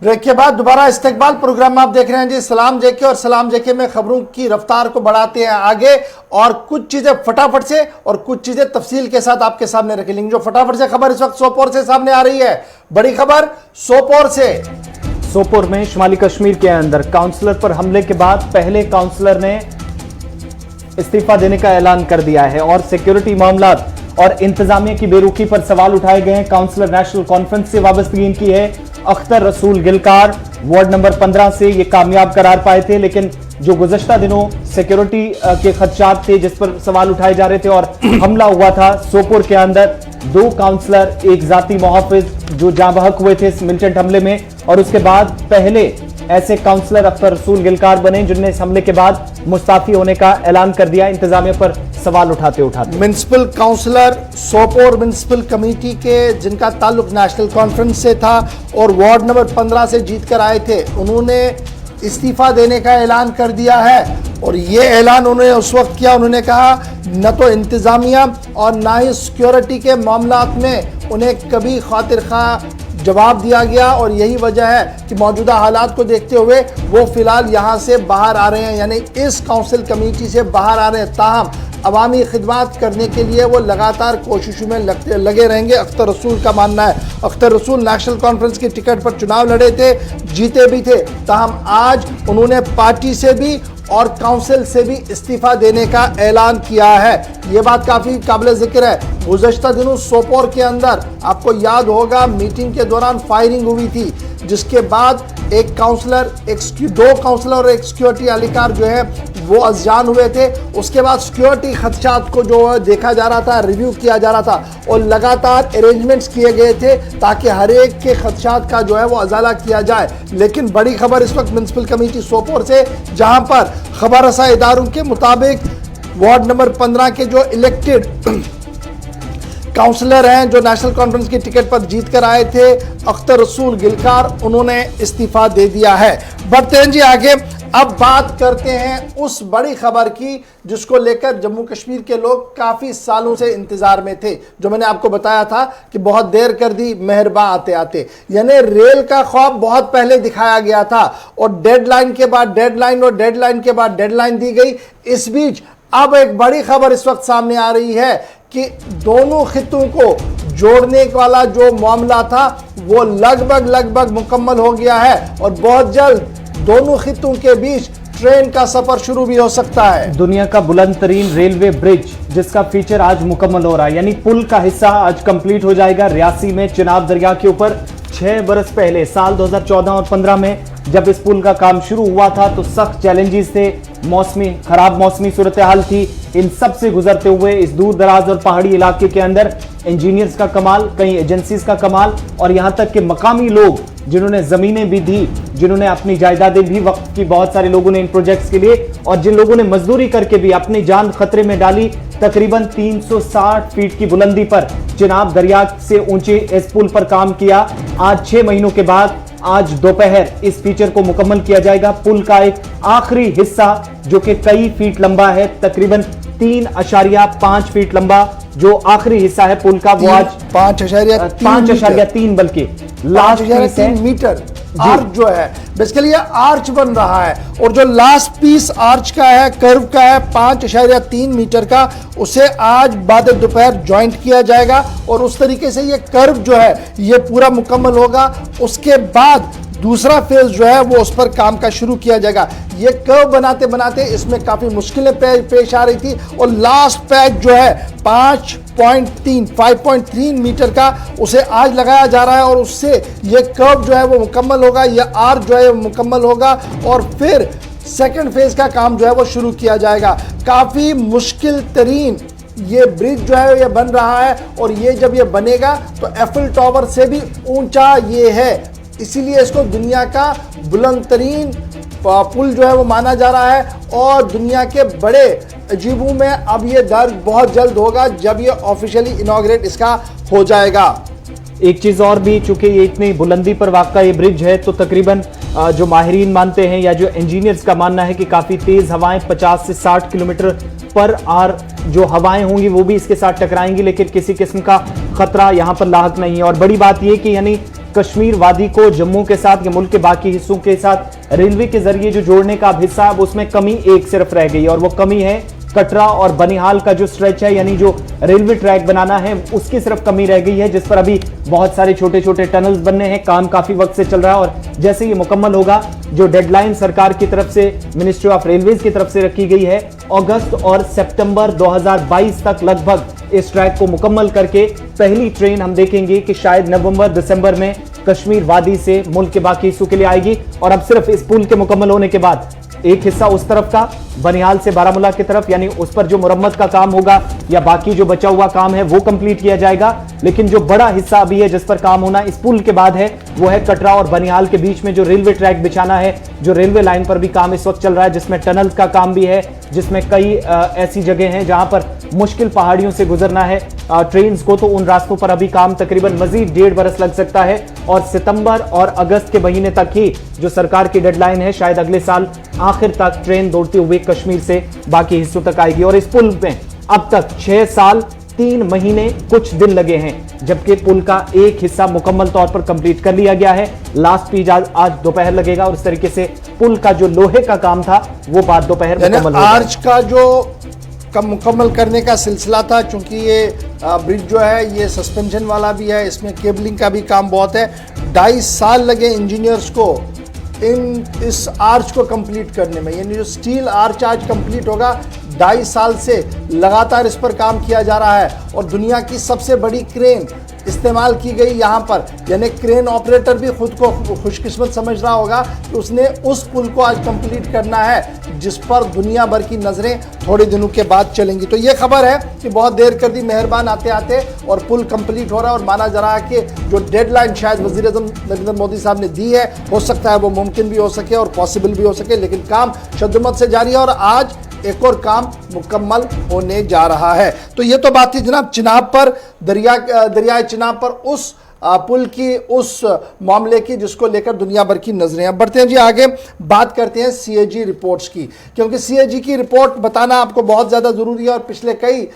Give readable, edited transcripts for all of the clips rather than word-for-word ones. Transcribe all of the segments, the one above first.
Break के बाद दोबारा इस्तेकबाल प्रोग्राम आप देख रहे हैं जी। सलाम जेके और सलाम जेके में खबरों की रफ्तार को बढ़ाते हैं आगे और कुछ चीजें फटाफट से और कुछ चीजें तफसील के साथ आपके सामने रख लेंगे। जो फटाफट से खबर इस वक्त सोपोर से सामने आ रही है, बड़ी खबर सोपोर से। सोपोर में शुमाली कश्मीर के अंदर काउंसलर पर हमले के बाद पहले काउंसलर ने इस्तीफा देने का ऐलान कर दिया है और सिक्योरिटी मामला और इंतजामिया की बेरुखी पर सवाल उठाए गए हैं। काउंसलर नेशनल कॉन्फ्रेंस से वाबस्तगी इनकी है। अख्तर रसूल गिलकार वार्ड नंबर 15 से ये कामयाब करार पाए थे, लेकिन जो गुज़श्ता दिनों सिक्योरिटी के खदशात थे जिस पर सवाल उठाए जा रहे थे और हमला हुआ था सोपोर के अंदर, 2 काउंसलर एक जाती मुहाफिज जो जाँ बहक हुए थे इस मिलिटेंट हमले में, और उसके बाद पहले ऐसे काउंसलर अख्तर रसूल गिलकार बने जिनने इस हमले के बाद मुस्ताफी होने का ऐलान कर दिया इंतजामिया पर सवाल उठाते उठाते। Municipal councillor Sopore municipal committee के जिनका ताल्लुक नेशनल कॉन्फ्रेंस से था और वार्ड नंबर 15 से जीत कर आए थे, उन्होंने इस्तीफा देने का ऐलान कर दिया है। और ये ऐलान उन्होंने उस वक्त किया, उन्होंने कहा न तो इंतजामिया और ना ही सिक्योरिटी के मामलात में उन्हें कभी खातिर खा जवाब दिया गया और यही वजह है कि मौजूदा हालात को देखते हुए वो फिलहाल यहाँ से बाहर आ रहे हैं, यानी इस काउंसिल कमेटी से बाहर आ रहे हैं। ताहम अवामी खिदमात करने के लिए वो लगातार कोशिशों में लगे रहेंगे, अख्तर रसूल का मानना है। अख्तर रसूल नेशनल कॉन्फ्रेंस की टिकट पर चुनाव लड़े थे, जीते भी थे, ताहम आज उन्होंने पार्टी से भी और काउंसिल से भी इस्तीफा देने का ऐलान किया है। ये बात काफ़ी काबिल जिक्र है। गुज़श्ता दिनों सोपोर के अंदर आपको याद होगा मीटिंग के दौरान फायरिंग हुई थी, जिसके बाद एक काउंसलर, 2 काउंसलर और एक सिक्योरिटी एहलकार जो है वो अजान हुए थे। उसके बाद सिक्योरिटी खदशात को जो देखा जा रहा था, रिव्यू किया जा रहा था और लगातार अरेंजमेंट्स किए गए थे ताकि हर एक के खदशात का जो है वो अजाला किया जाए। लेकिन बड़ी खबर इस वक्त म्युनिसिपल कमेटी सोपोर से, जहां पर खबर रसा इदारों के मुताबिक वार्ड नंबर 15 के जो इलेक्टेड काउंसलर हैं जो नेशनल कॉन्फ्रेंस की टिकट पर जीत कर आए थे, अख्तर रसूल गिलकार, उन्होंने इस्तीफा दे दिया है। बढ़ते हैं जी आगे। अब बात करते हैं उस बड़ी खबर की जिसको लेकर जम्मू कश्मीर के लोग काफ़ी सालों से इंतज़ार में थे, जो मैंने आपको बताया था कि बहुत देर कर दी मेहरबा आते आते, यानी रेल का ख्वाब बहुत पहले दिखाया गया था और डेडलाइन के बाद डेडलाइन और डेडलाइन के बाद डेडलाइन दी गई। इस बीच अब एक बड़ी खबर इस वक्त सामने आ रही है कि दोनों खित्तों को जोड़ने वाला जो मामला था वो लगभग मुकम्मल हो गया है और बहुत जल्द दोनों खित्तों के बीच ट्रेन का सफर शुरू भी हो सकता है। दुनिया का बुलंद तरीन रेलवे ब्रिज जिसका फीचर आज मुकम्मल हो रहा है, यानी पुल का हिस्सा आज कंप्लीट हो जाएगा। रियासी में चिनाब दरिया के ऊपर 6 बरस पहले साल 2014 और 15 में जब इस पुल का काम शुरू हुआ था तो सख्त चैलेंजेस थे, खराब मौसमी सूरत हाल थी। इन सब से गुजरते हुए इस दूर दराज और पहाड़ी इलाके के अंदर इंजीनियर्स का कमाल, कई एजेंसीज का कमाल और यहाँ तक कि मकामी लोग जिन्होंने जमीनें भी दी, जिन्होंने अपनी जायदादें भी वक्त की, बहुत सारे लोगों ने इन प्रोजेक्ट्स के लिए, और जिन लोगों ने मजदूरी करके भी अपनी जान खतरे में डाली, तकरीबन 360 फीट की बुलंदी पर चिनाब दरिया से ऊंचे इस पुल पर काम किया। आज 6 महीनों के बाद आज दोपहर इस फीचर को मुकम्मल किया जाएगा। पुल का एक आखिरी हिस्सा जो कि कई फीट लंबा है, तकरीबन 3.5 फीट लंबा जो आखिरी हिस्सा है पुल का, वो आज 5.3 बल्कि लास्ट 3 मीटर आर्च जो है, बेसिकली ये आर्च बन रहा है और जो लास्ट पीस आर्च का है, कर्व का है 5.3 मीटर का, उसे आज बाद दोपहर ज्वाइंट किया जाएगा और उस तरीके से ये कर्व जो है ये पूरा मुकम्मल होगा। उसके बाद दूसरा फेज जो है वो उस पर काम का शुरू किया जाएगा। ये कर्व बनाते बनाते इसमें काफ़ी मुश्किलें पेश आ रही थी और लास्ट पैच जो है 5.3 मीटर का उसे आज लगाया जा रहा है और उससे ये कर्व जो है वो मुकम्मल होगा, ये आर्क जो है वो मुकम्मल होगा और फिर सेकंड फेज का काम जो है वो शुरू किया जाएगा। काफ़ी मुश्किल तरीन ये ब्रिज जो है ये बन रहा है और ये जब ये बनेगा तो एफिल टावर से भी ऊंचा ये है, इसीलिए इसको दुनिया का बुलंद तरीन पुल जो है वो माना जा रहा है और दुनिया के बड़े अजीबों में अब ये दर्ज बहुत जल्द होगा जब ये ऑफिशियली इनॉग्रेट इसका हो जाएगा। एक चीज़ और भी, चूंकि ये इतनी बुलंदी पर वाक़ा ये ब्रिज है तो तकरीबन जो माहिरीन मानते हैं या जो इंजीनियर्स का मानना है कि काफ़ी तेज़ हवाएं 50 से 60 किलोमीटर पर आवर जो हवाएं होंगी वो भी इसके साथ टकराएंगी, लेकिन किसी किस्म का खतरा यहाँ पर लाहक नहीं है। और बड़ी बात ये कि यानी कश्मीर वादी को जम्मू के साथ या मुल्क के बाकी हिस्सों के साथ रेलवे के जरिए जो जोड़ने का अब हिस्सा है, उसमें कमी एक सिर्फ रह गई है और वो कमी है कटरा और बनिहाल का जो स्ट्रेच है, यानी जो रेलवे ट्रैक बनाना है उसकी सिर्फ कमी रह गई है, जिस पर अभी बहुत सारे छोटे छोटे टनल्स बनने हैं। काम काफी वक्त से चल रहा है और जैसे ये मुकम्मल होगा, जो डेडलाइन सरकार की तरफ से, मिनिस्ट्री ऑफ रेलवेज की तरफ से रखी गई है, अगस्त और सितंबर 2022 तक लगभग इस ट्रैक को मुकम्मल करके पहली ट्रेन हम देखेंगे कि शायद नवंबर दिसंबर में कश्मीर वादी से मुल्क के बाकी हिस्सों के लिए आएगी। और अब सिर्फ इस पुल के मुकम्मल होने के बाद एक हिस्सा उस तरफ का बनिहाल से बारामूला की तरफ, यानी उस पर जो मुरम्मत का काम होगा या बाकी जो बचा हुआ काम है वो कंप्लीट किया जाएगा। लेकिन जो बड़ा हिस्सा अभी है जिस पर काम होना इस पुल के बाद है, वो है कटरा और बनिहाल के बीच में जो रेलवे ट्रैक बिछाना है, जो रेलवे लाइन पर भी काम इस वक्त चल रहा है, जिसमें टनल का काम भी है, जिसमें कई ऐसी जगह हैं जहां पर मुश्किल पहाड़ियों से गुजरना है ट्रेन को, तो उन रास्तों पर अभी काम तकरीबन मजीद 1.5 बरस लग सकता है। और सितंबर और अगस्त के महीने तक ही जो सरकार की डेडलाइन है, शायद अगले साल आखिर तक ट्रेन दौड़ते हुए कश्मीर से बाकी हिस्सों तक आएगी। और इस पुल में अब तक 6 साल 3 महीने कुछ दिन लगे हैं, जबकि पुल का एक हिस्सा मुकम्मल तौर पर कंप्लीट कर लिया गया है। लास्ट पीज आज दोपहर लगेगा और इस तरीके से पुल का जो लोहे का काम था वो बाद दोपहर मुकम्मल हो आर्च का जो मुकम्मल करने का सिलसिला था, क्योंकि ये ब्रिज जो है ये सस्पेंशन वाला भी है, इसमें केबलिंग का भी काम बहुत है। 2.5 साल लगे इंजीनियर्स को इस आर्च को कंप्लीट करने में, यानी जो स्टील आर्च आज कंप्लीट होगा 2.5 साल से लगातार इस पर काम किया जा रहा है। और दुनिया की सबसे बड़ी क्रेन इस्तेमाल की गई यहाँ पर, यानी क्रेन ऑपरेटर भी खुद को खुशकिस्मत समझ रहा होगा कि उसने उस पुल को आज कंप्लीट करना है जिस पर दुनिया भर की नज़रें थोड़े दिनों के बाद चलेंगी। तो ये खबर है कि बहुत देर कर दी मेहरबान आते आते और पुल कंप्लीट हो रहा है। और माना जा रहा है कि जो डेडलाइन शायद वज़ीर-ए-आज़म नरेंद्र मोदी साहब ने दी है, हो सकता है वो मुमकिन भी हो सके और पॉसिबल भी हो सके, लेकिन काम शद्दुमत से जारी है और आज एक और काम मुकम्मल होने जा रहा है। तो ये तो बात थी जनाब चिनाब पर, दरियाए चिनाब पर उस पुल की, उस मामले की जिसको लेकर दुनिया भर की नजरें। अब बढ़ते हैं जी आगे, बात करते हैं सीएजी रिपोर्ट्स की, क्योंकि सीएजी की रिपोर्ट बताना आपको बहुत ज़्यादा ज़रूरी है और पिछले कई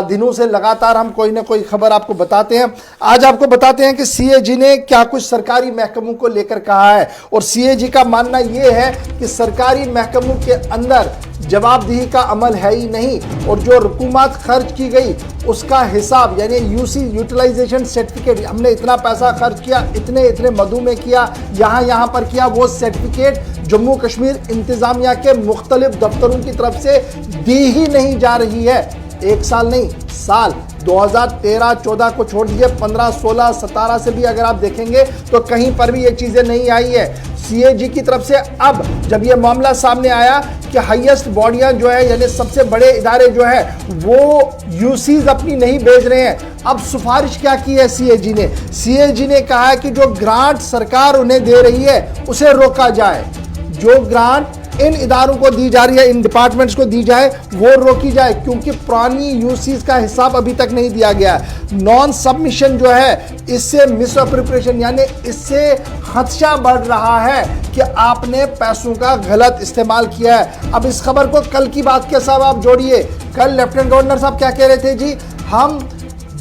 दिनों से लगातार हम कोई ना कोई खबर आपको बताते हैं। आज आपको बताते हैं कि सीएजी ने क्या कुछ सरकारी महकमों को लेकर कहा है। और सीएजी का मानना यह है कि सरकारी महकमों के अंदर जवाबदेही का अमल है ही नहीं, और जो रकूमत खर्च की गई उसका हिसाब, यानी यूसी यूटिलाइजेशन सर्टिफिकेट, हमने इतना पैसा खर्च किया, इतने मदों में किया, यहाँ पर किया, वो सर्टिफिकेट जम्मू कश्मीर इंतजामिया के मुख्तलिफ दफ्तरों की तरफ से दी ही नहीं जा रही है। एक साल नहीं, साल 2013-14 को छोड़ दीजिए, 15, 16, 17 से भी अगर आप देखेंगे तो कहीं पर भी ये चीज़ें नहीं आई है। सीएजी की तरफ से अब जब ये मामला सामने आया कि हाईएस्ट बॉडियां जो है, यानी सबसे बड़े इदारे जो है, वो यूसीज अपनी नहीं भेज रहे हैं, अब सिफारिश क्या की है सीएजी ने? सीएजी ने कहा है कि जो ग्रांट सरकार उन्हें दे रही है उसे रोका जाए, जो ग्रांट इन इदारों को दी जा रही है, इन डिपार्टमेंट्स को दी जाए, वो रोकी जाए, क्योंकि पुरानी यूसीज का हिसाब अभी तक नहीं दिया गया है। नॉन सबमिशन जो है, इससे मिस अप्रोप्रिएशन, यानी इससे खदशा बढ़ रहा है कि आपने पैसों का गलत इस्तेमाल किया है। अब इस खबर को कल की बात के साथ आप जोड़िए, कल लेफ्टिनेंट गवर्नर साहब क्या कह रहे थे जी, हम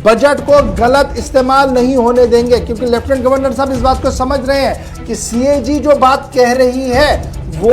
बजट को गलत इस्तेमाल नहीं होने देंगे, क्योंकि लेफ्टिनेंट गवर्नर साहब इस बात को समझ रहे हैं कि सीएजी जो बात कह रही है वो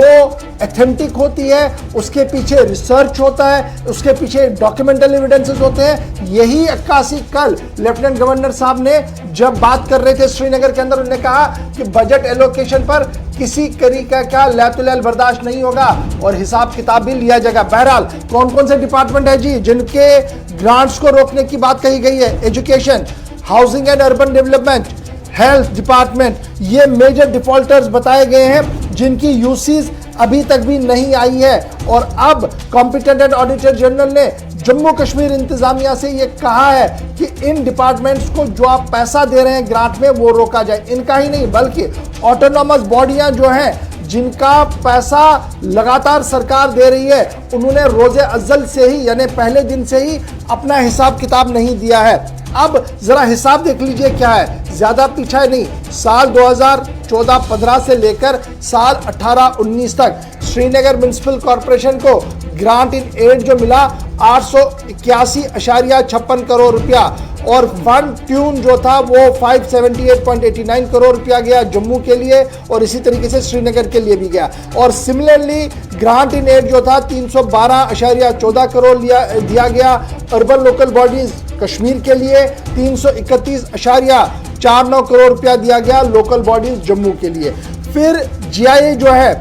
ऑथेंटिक होती है, उसके पीछे रिसर्च होता है, उसके पीछे डॉक्यूमेंटल एविडेंसेस होते हैं। यही अक्कासी कल लेफ्टिनेंट गवर्नर साहब ने जब बात कर रहे थे श्रीनगर के अंदर, उन्होंने कहा कि बजट एलोकेशन पर किसी तरीके का लैतुलैल बर्दाश्त नहीं होगा और हिसाब किताब भी लिया जाएगा। बहरहाल कौन कौन से डिपार्टमेंट है जी जिनके ग्रांट्स को रोकने की बात कही गई है? Education, housing and urban development, health department, ये मेजर डिफॉल्टर्स बताए गए हैं जिनकी यूसीज अभी तक भी नहीं आई है। और अब कॉम्पिटेंट ऑडिटर जनरल ने जम्मू कश्मीर इंतजामिया से ये कहा है कि इन डिपार्टमेंट्स को जो आप पैसा दे रहे हैं ग्रांट में वो रोका जाए। इनका ही नहीं बल्कि ऑटोनॉमस बॉडियां जो हैं जिनका पैसा लगातार सरकार दे रही है, उन्होंने रोजे अव्वल से ही, यानी पहले दिन से ही अपना हिसाब किताब नहीं दिया है। अब जरा हिसाब देख लीजिए क्या है, ज्यादा पीछे नहीं, साल 2014-15 से लेकर साल 18-19 तक श्रीनगर म्युनिसिपल कॉरपोरेशन को ग्रांट इन एड जो मिला 881.56 करोड़ रुपया, और फंड ट्यून जो था वो 578.89 करोड़ रुपया गया जम्मू के लिए, और इसी तरीके से श्रीनगर के लिए भी गया। और सिमिलरली ग्रांट इन एड जो था 312.14 करोड़ दिया गया अर्बन लोकल बॉडीज कश्मीर के लिए, 331.49 करोड़ रुपया दिया गया लोकल बॉडीज जम्मू के लिए। फिर जीआईए जो है,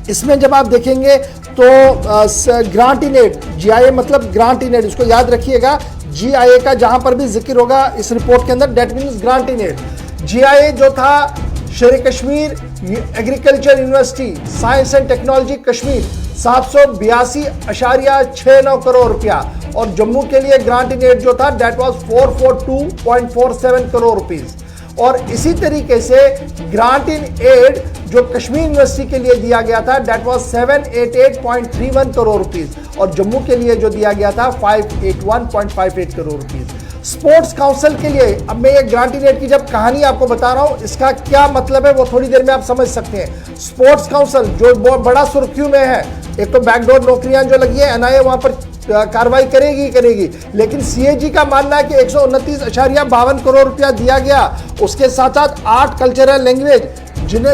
इसमें जब आप देखेंगे तो ग्रांट इन एड, जीआईए मतलब ग्रांट इन एड, इसको याद रखिएगा। जीआईए का जहां पर भी जिक्र होगा इस रिपोर्ट के अंदर, that means grant in aid. GIA जो था Sher Kashmir agriculture university science and technology Kashmir 782.69 crore रुपया, और जम्मू के लिए ग्रांट इन एड जो था डेट वाज 442.47 करोड़ रुपीस। और इसी तरीके से ग्रांट इन एड जो कश्मीर यूनिवर्सिटी के लिए दिया गया था डेट वाज 788.31 करोड़ रुपीस, और जम्मू के लिए जो दिया गया था 581.58 करोड़ रुपीस। स्पोर्ट्स काउंसिल के लिए, अब मैं ये ग्रांट इन एड की जब कहानी आपको बता रहा हूं, इसका क्या मतलब है वो थोड़ी देर में आप समझ सकते हैं। स्पोर्ट्स काउंसिल जो बहुत बड़ा सुर्खियों में है, एक तो बैकडोर नौकरियां जो लगी है, एनआईए वहां पर कार्रवाई करेगी, लेकिन सीएजी का मानना है कि 129.52 करोड़ रुपया दिया गया। उसके साथ साथ 8 कल्चरल लैंग्वेज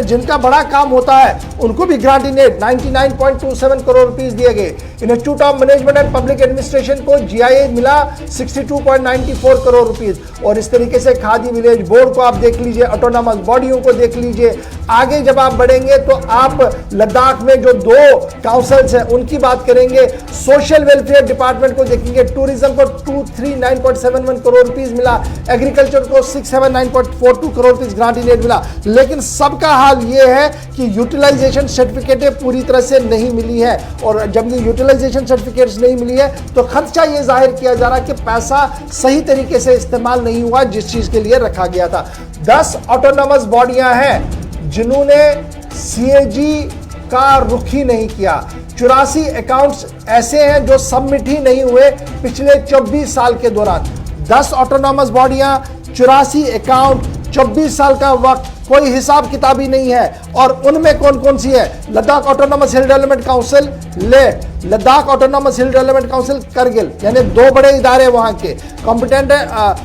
जिनका बड़ा काम होता है उनको भी grant in aid 99.27 crore rupees दिए गए। Institute of management and public administration को जीआईए मिला 62.94 करोड़ रुपीस। और इस तरीके से खादी विलेज बोर्ड को आप देख लीजिए, ऑटोनॉमस बॉडियों को देख लीजिए। आगे जब आप बढ़ेंगे तो आप लद्दाख में जो 2 काउंसिल्स हैं उनकी बात करेंगे। सोशल वेलफेयर डिपार्टमेंट को देखेंगे, टूरिज्म को 239.71 करोड़ रुपीस मिला, एग्रीकल्चर को 679.42 crore rupees grant in aid मिला। लेकिन सबका हाल ये है कि यूटिलाइजेशन सर्टिफिकेटें पूरी तरह से नहीं मिली है, और जब ये यूटिलाइजेशन सर्टिफिकेट्स नहीं मिली है तो खर्चा ये जाहिर किया जा रहा है कि पैसा सही तरीके से इस्तेमाल नहीं हुआ जिस चीज के लिए रखा गया था। 10 ऑटोनॉमस बॉडियां हैं जिन्होंने सीएजी का रुख ही नहीं किया। 84 अकाउंट्स ऐसे हैं जो सबमिट ही नहीं हुए पिछले 24 साल के दौरान। 10 ऑटोनॉमस बॉडियां, 84 अकाउंट, 24 साल का वक्त, कोई हिसाब किताब ही नहीं है। और उनमें कौन कौन सी है? लद्दाख ऑटोनॉमस हिल development council Leh, Ladakh autonomous हिल डेवलपमेंट काउंसिल करगिल, यानी 2 बड़े इदारे वहां के कॉम्पिटेंट है।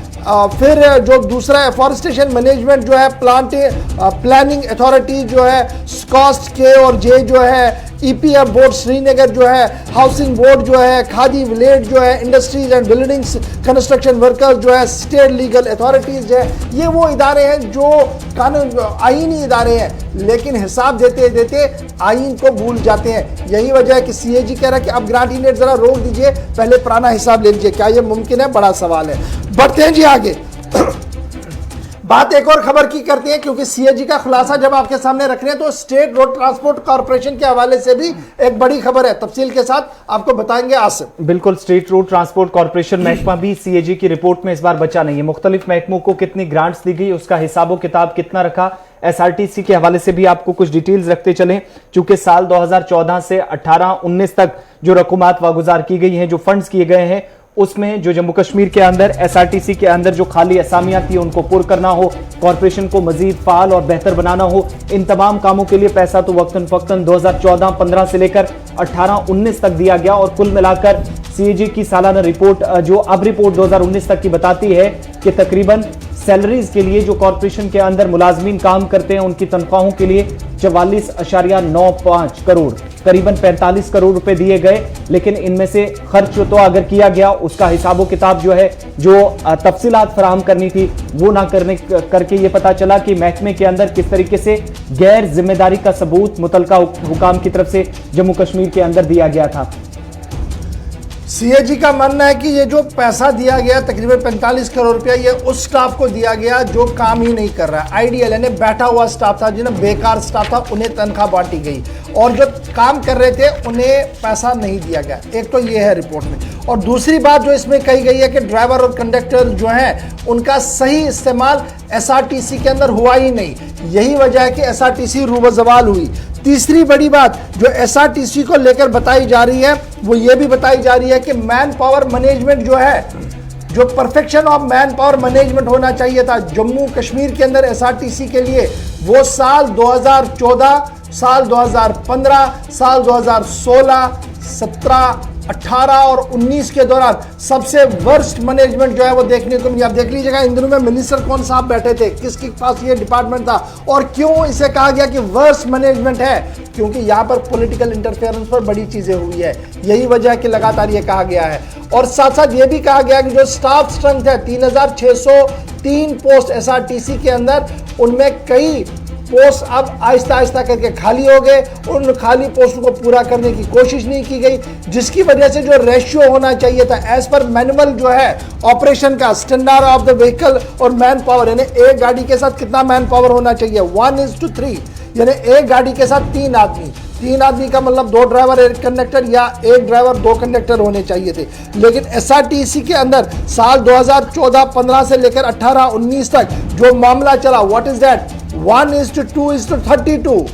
फिर जो दूसरा है फॉरेस्टेशन मैनेजमेंट जो है, प्लानिंग अथॉरिटी जो है, स्कॉस्ट के और जे जो है, ईपीएफ बोर्ड श्रीनगर जो है, हाउसिंग बोर्ड जो है, खादी विलेज जो है, industries and buildings construction workers जो है, स्टेट लीगल अथॉरिटीज है। ये वो इदारे हैं जो कानून आईनी इदारे हैं, लेकिन हिसाब देते देते आईन को भूल जाते हैं। यही वजह है कि सीएजी कह रहा है कि अब ग्रांट इन एड जरा रोक दीजिए, पहले पुराना हिसाब ले लीजिए। क्या ये मुमकिन है? बड़ा सवाल है। बढ़ते हैं जी आगे। बात एक और खबर की करते हैं, क्योंकि सीएजी का खुलासा जब आपके सामने रख रहे हैं तो स्टेट रोड ट्रांसपोर्ट कॉर्पोरेशन के हवाले से भी एक बड़ी खबर है, तफसील के साथ आपको बताएंगे आसिफ। बिल्कुल, स्टेट रोड ट्रांसपोर्ट कॉर्पोरेशन महकमा भी सीएजी की रिपोर्ट में इस बार बचा नहीं है। मुख्तलिफ महकमों को कितनी ग्रांट्स दी गई, उसका हिसाबो किताब कितना रखा, एसआरटीसी के हवाले से भी आपको कुछ डिटेल्स रखते चलें। चूंकि साल 2014 से 18-19 तक जो रकूमात वागुजार की गई हैं, जो फंड्स किए गए हैं, उसमें जो जम्मू कश्मीर के अंदर एसआरटीसी के अंदर जो खाली असामियां थी उनको पुर करना हो, कॉर्पोरेशन को मजीद फाल और बेहतर बनाना हो, इन तमाम कामों के लिए पैसा तो वक्तन फक्तन 2014-15 से लेकर 18-19 तक दिया गया। और कुल मिलाकर सीएजी की सालाना रिपोर्ट जो अब रिपोर्ट 2019 तक की बताती है कि तकरीबन सैलरीज के लिए जो कॉर्पोरेशन के अंदर मुलाजमीन काम करते हैं उनकी तनख्वाहों के लिए 44.95 करोड़, करीबन 45 करोड़ रुपए दिए गए। लेकिन इनमें से खर्च तो अगर किया गया उसका हिसाबो किताब जो है, जो तफसीलात फराहम करनी थी वो ना करके ये पता चला कि महकमे के अंदर किस तरीके से गैर जिम्मेदारी का सबूत मुतलका हुकाम की तरफ से जम्मू कश्मीर के अंदर दिया गया था। सीएजी का मानना है कि ये जो पैसा दिया गया तकरीबन 45 करोड़ रुपया, ये उस स्टाफ को दिया गया जो काम ही नहीं कर रहा है। आईडीएल यानी बैठा हुआ स्टाफ था, जिन्हें बेकार स्टाफ था, उन्हें तनख्वाह बांटी गई, और जो काम कर रहे थे उन्हें पैसा नहीं दिया गया। एक तो ये है रिपोर्ट में, और दूसरी बात जो इसमें कही गई है कि ड्राइवर और कंडक्टर जो हैं उनका सही इस्तेमाल एसआरटीसी के अंदर हुआ ही नहीं। यही वजह है कि एसआरटीसी रूबज़वाल हुई। तीसरी बड़ी बात जो एसआरटीसी को लेकर बताई जा रही है वो ये भी बताई जा रही है कि मैन पावर मैनेजमेंट जो है, जो perfection of man power management होना चाहिए था जम्मू कश्मीर के अंदर एसआरटीसी के लिए, वो साल 2014, साल 2015, साल 2016, 17, 18 और 19 के दौरान सबसे वर्स्ट मैनेजमेंट जो है वो देखने को मिली। आप देख लीजिएगा इन दिनों में मिनिस्टर कौन साहब बैठे थे, किसके पास ये डिपार्टमेंट था, और क्यों इसे कहा गया कि वर्स्ट मैनेजमेंट है, क्योंकि यहाँ पर पॉलिटिकल इंटरफेरेंस पर बड़ी चीजें हुई है। यही वजह है कि लगातार ये कहा गया है। और साथ साथ ये भी कहा गया कि जो स्टाफ स्ट्रेंथ है 3603 पोस्ट एसआरटीसी के अंदर, उनमें कई पोस्ट अब आहिस्ता आहिस्ता करके खाली हो गए। उन खाली पोस्ट को पूरा करने की कोशिश नहीं की गई, जिसकी वजह से जो रेशियो होना चाहिए था एज पर मैनुअल जो है ऑपरेशन का, स्टैंडर्ड ऑफ द व्हीकल और मैन पावर, यानी एक गाड़ी के साथ कितना मैन पावर होना चाहिए 1:3, यानी एक गाड़ी के साथ 3 आदमी। 3 आदमी का मतलब 2 ड्राइवर 1 कंडक्टर, या 1 ड्राइवर 2 कंडक्टर होने चाहिए थे। लेकिन एसआरटीसी के अंदर साल 2014-15 से लेकर 18-19 तक जो मामला चला, व्हाट इज दैट 1:2:32,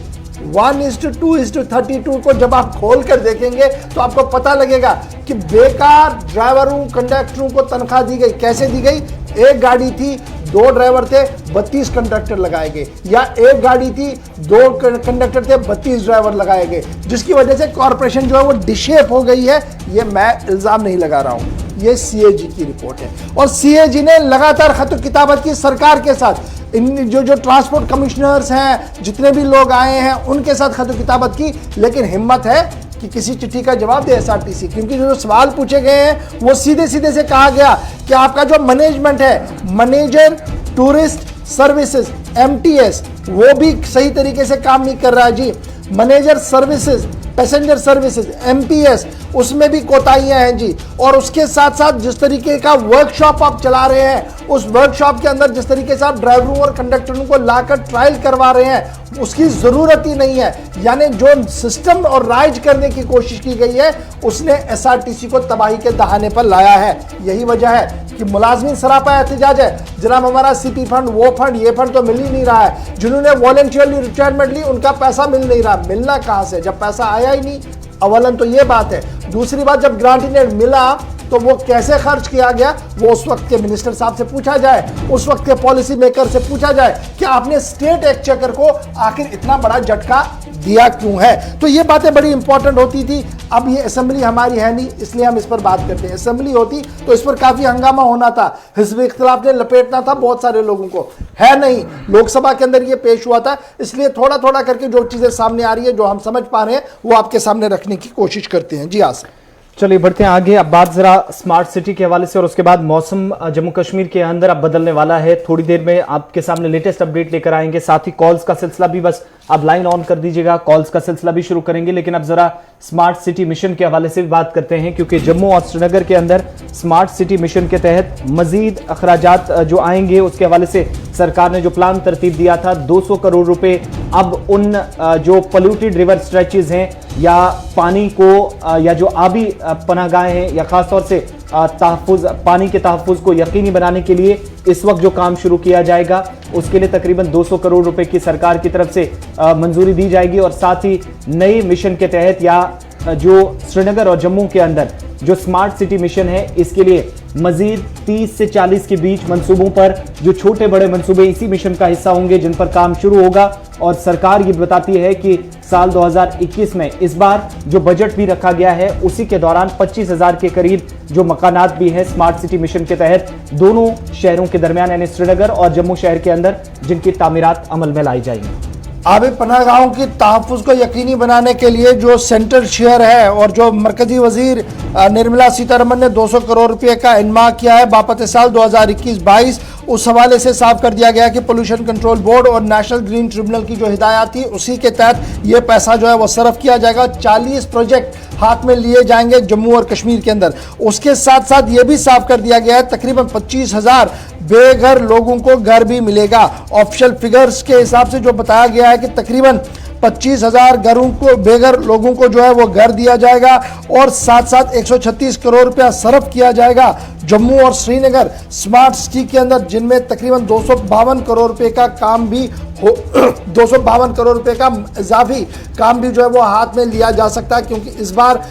1:2:32 को जब आप खोल कर देखेंगे तो आपको पता लगेगा कि बेकार ड्राइवरों कंडक्टरों को तनख्वाह दी गई। कैसे दी गई? एक गाड़ी थी, 2 ड्राइवर थे, 32 कंडक्टर लगाए गए, या एक गाड़ी थी, 2 कंडक्टर थे, 32 ड्राइवर लगाए गए, जिसकी वजह से कॉर्पोरेशन जो है वो डिशेप हो गई है। ये मैं इल्जाम नहीं लगा रहा हूं, ये सीएजी की रिपोर्ट है। और सीएजी ने लगातार खत किताबत की सरकार के साथ, इन जो ट्रांसपोर्ट कमिश्नर्स हैं, जितने भी लोग आए हैं उनके साथ खत किताबत की, लेकिन हिम्मत है कि किसी चिट्ठी का जवाब दे एसआरटीसी, क्योंकि जो सवाल पूछे गए हैं वो सीधे सीधे से कहा गया कि आपका जो मैनेजमेंट है, मैनेजर टूरिस्ट सर्विसेज एमटीएस, वो भी सही तरीके से काम नहीं कर रहा है जी। Manager services passenger services MPS, उसमें भी कोताहियां हैं जी। और उसके साथ साथ जिस तरीके का वर्कशॉप आप चला रहे हैं, उस वर्कशॉप के अंदर जिस तरीके से आप ड्राइवरों और कंडक्टरों को लाकर ट्रायल करवा रहे हैं, उसकी जरूरत ही नहीं है। यानी जो सिस्टम और राइज करने की कोशिश की गई है, उसने एसआरटीसी को तबाही के दहाने पर लाया है। यही वजह है कि मुलाजमीन सरापा एहतजाज है, जनाब हमारा सीपी फंड, वो फंड, ये फंड तो मिल ही नहीं रहा है। जिन्होंने वॉलंटियरली रिटायरमेंट ली उनका पैसा मिल नहीं रहा। मिलना कहां से जब पैसा आया ही नहीं? अवलन तो ये बात है। दूसरी बात, जब ग्रांट मिला तो वो कैसे खर्च किया गया, वो उस वक्त के मिनिस्टर साहब से पूछा जाए, उस वक्त के पॉलिसी मेकर से पूछा जाए कि आपने स्टेट एक्सचेकर को आखिर इतना बड़ा झटका दिया क्यों है। तो ये बातें बड़ी इंपॉर्टेंट होती थी। अब ये असेंबली हमारी है नहीं, इसलिए हम इस पर बात करते हैं। असेंबली होती तो इस पर काफी हंगामा होना था, हिज़्ब इख्तिलाफ ने लपेटना था बहुत सारे लोगों को, है नहीं। लोकसभा के अंदर ये पेश हुआ था, इसलिए थोड़ा थोड़ा करके जो चीजें सामने आ रही है, जो हम समझ पा रहे हैं, वो आपके सामने रखने की कोशिश करते हैं। जी आसिफ, चलिए बढ़ते हैं आगे। अब बात जरा स्मार्ट सिटी के हवाले से, और उसके बाद मौसम जम्मू कश्मीर के अंदर अब बदलने वाला है। थोड़ी देर में आपके सामने लेटेस्ट अपडेट लेकर आएंगे। साथ ही कॉल्स का सिलसिला भी, बस आप लाइन ऑन कर दीजिएगा, कॉल्स का सिलसिला भी शुरू करेंगे। लेकिन अब जरा स्मार्ट सिटी मिशन के हवाले से भी बात करते हैं, क्योंकि जम्मू और श्रीनगर के अंदर स्मार्ट सिटी मिशन के तहत मजीद अखराजात जो आएंगे, उसके हवाले से सरकार ने जो प्लान तरतीब दिया था, 200 करोड़ रुपए अब उन जो पोल्यूटेड रिवर स्ट्रेचेज हैं, या पानी को या जो आबी पनाहगाहें हैं, या खासतौर से पानी के तहफ़्फ़ुज़ को यकीनी बनाने के लिए इस वक्त जो काम शुरू किया जाएगा, उसके लिए तकरीबन 200 करोड़ रुपए की सरकार की तरफ से मंजूरी दी जाएगी। और साथ ही नए मिशन के तहत, या जो श्रीनगर और जम्मू के अंदर जो स्मार्ट सिटी मिशन है, इसके लिए मजीद 30 से 40 के बीच मंसूबों पर, जो छोटे बड़े मंसूबे इसी मिशन का हिस्सा होंगे, जिन पर काम शुरू होगा। और सरकार ये बताती है कि साल 2021 में इस बार जो बजट भी रखा गया है, उसी के दौरान 25,000 के करीब जो मकानात भी हैं स्मार्ट सिटी मिशन के तहत दोनों शहरों के दरमियान, यानी श्रीनगर और जम्मू शहर के अंदर, जिनकी तामीरात अमल में लाई जाएंगी। आबी पनाहगाहों की तहफ़्फ़ुज़ को यकीनी बनाने के लिए जो सेंट्रल शेयर है, और जो मरकजी वजीर निर्मला सीतारमन ने 200 करोड़ रुपए का इन्मा किया है बापत साल 2021-22, उस हवाले से साफ कर दिया गया कि पोल्यूशन कंट्रोल बोर्ड और नेशनल ग्रीन ट्रिब्यूनल की जो हिदायत थी, उसी के तहत ये पैसा जो है वो सर्व किया जाएगा। 40 प्रोजेक्ट हाथ में लिए जाएंगे जम्मू और कश्मीर के अंदर। उसके साथ साथ ये भी साफ कर दिया गया है तकरीबन 25,000 बेघर लोगों को घर भी मिलेगा। ऑफिशियल फिगर्स के हिसाब से जो बताया गया है कि तकरीबन 25,000 घरों को, बेघर लोगों को जो है वो घर दिया जाएगा। और साथ साथ 136 करोड़ रुपया सर्व किया जाएगा जम्मू और श्रीनगर स्मार्ट सिटी के अंदर, जिनमें तकरीबन 252 करोड़ रुपए का काम भी हो 252 करोड़ रुपए का इजाफी काम भी जो है वो हाथ में लिया जा सकता है, क्योंकि इस बार